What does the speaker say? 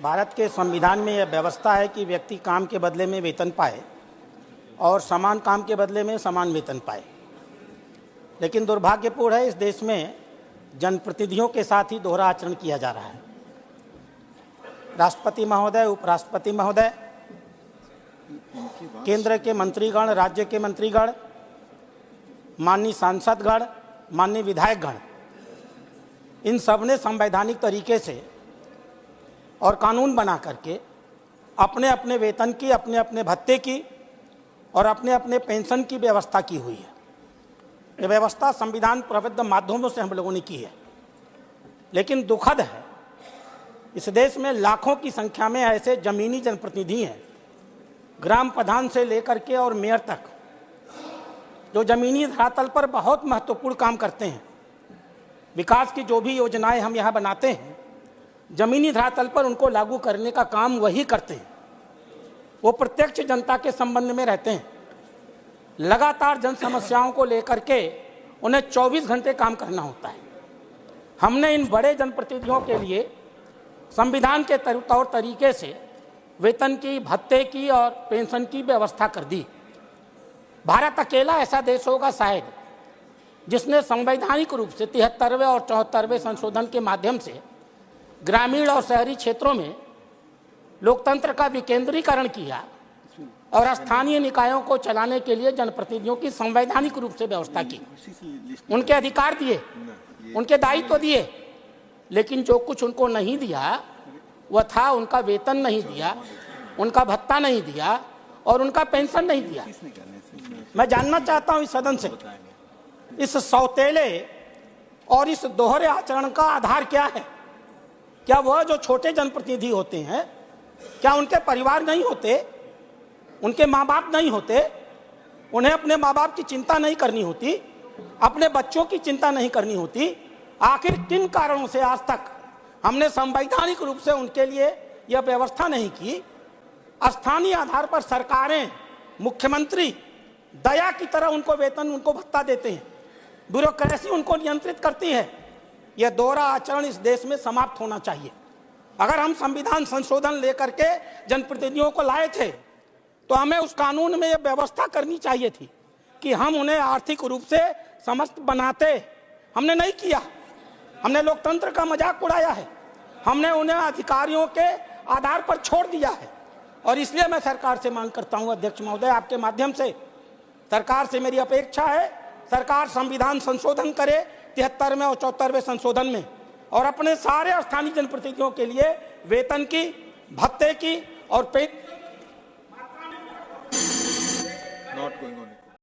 भारत के संविधान में यह व्यवस्था है कि व्यक्ति काम के बदले में वेतन पाए और समान काम के बदले में समान वेतन पाए। लेकिन दुर्भाग्यपूर्ण है, इस देश में जनप्रतिनिधियों के साथ ही दोहरा आचरण किया जा रहा है। राष्ट्रपति महोदय, उपराष्ट्रपति महोदय, केंद्र के मंत्रीगण, राज्य के मंत्रीगण, माननीय सांसदगण, माननीय विधायकगण, इन सब ने संवैधानिक तरीके से और कानून बना करके अपने अपने वेतन की, अपने अपने भत्ते की और अपने अपने पेंशन की व्यवस्था की हुई है। ये व्यवस्था संविधान प्रबद्ध माध्यमों से हम लोगों ने की है। लेकिन दुखद है, इस देश में लाखों की संख्या में ऐसे जमीनी जनप्रतिनिधि हैं, ग्राम प्रधान से लेकर के और मेयर तक, जो जमीनी धरातल पर बहुत महत्वपूर्ण काम करते हैं। विकास की जो भी योजनाएं हम यहाँ बनाते हैं, जमीनी धरातल पर उनको लागू करने का काम वही करते हैं। वो प्रत्यक्ष जनता के संबंध में रहते हैं। लगातार जन समस्याओं को लेकर के उन्हें 24 घंटे काम करना होता है। हमने इन बड़े जनप्रतिनिधियों के लिए संविधान के तौर तरीके से वेतन की, भत्ते की और पेंशन की व्यवस्था कर दी। भारत अकेला ऐसा देश होगा शायद जिसने संवैधानिक रूप से 73वें और 74वें संशोधन के माध्यम से ग्रामीण और शहरी क्षेत्रों में लोकतंत्र का विकेंद्रीकरण किया और स्थानीय निकायों को चलाने के लिए जनप्रतिनिधियों की संवैधानिक रूप से व्यवस्था की। उनके अधिकार दिए, उनके दायित्व दिए, लेकिन जो कुछ उनको नहीं दिया वह था उनका वेतन नहीं दिया, उनका भत्ता नहीं दिया और उनका पेंशन नहीं दिया। मैं जानना चाहता हूं इस सदन से, इस सौतेले और इस दोहरे आचरण का आधार क्या है? क्या वह जो छोटे जनप्रतिनिधि होते हैं, क्या उनके परिवार नहीं होते, उनके माँ बाप नहीं होते, उन्हें अपने माँ बाप की चिंता नहीं करनी होती, अपने बच्चों की चिंता नहीं करनी होती? आखिर किन कारणों से आज तक हमने संवैधानिक रूप से उनके लिए यह व्यवस्था नहीं की? स्थानीय आधार पर सरकारें, मुख्यमंत्री दया की तरह उनको वेतन, उनको भत्ता देते हैं, ब्यूरोक्रेसी उनको नियंत्रित करती है। यह दोहरा आचरण इस देश में समाप्त होना चाहिए। अगर हम संविधान संशोधन लेकर के जनप्रतिनिधियों को लाए थे तो हमें उस कानून में यह व्यवस्था करनी चाहिए थी कि हम उन्हें आर्थिक रूप से समस्त बनाते। हमने नहीं किया, हमने लोकतंत्र का मजाक उड़ाया है, हमने उन्हें अधिकारियों के आधार पर छोड़ दिया है। और इसलिए मैं सरकार से मांग करता हूं, अध्यक्ष महोदय, आपके माध्यम से सरकार से मेरी अपेक्षा है, सरकार संविधान संशोधन करे 73वें और 74वें संशोधन में और अपने सारे स्थानीय जनप्रतिनिधियों के लिए वेतन की, भत्ते की और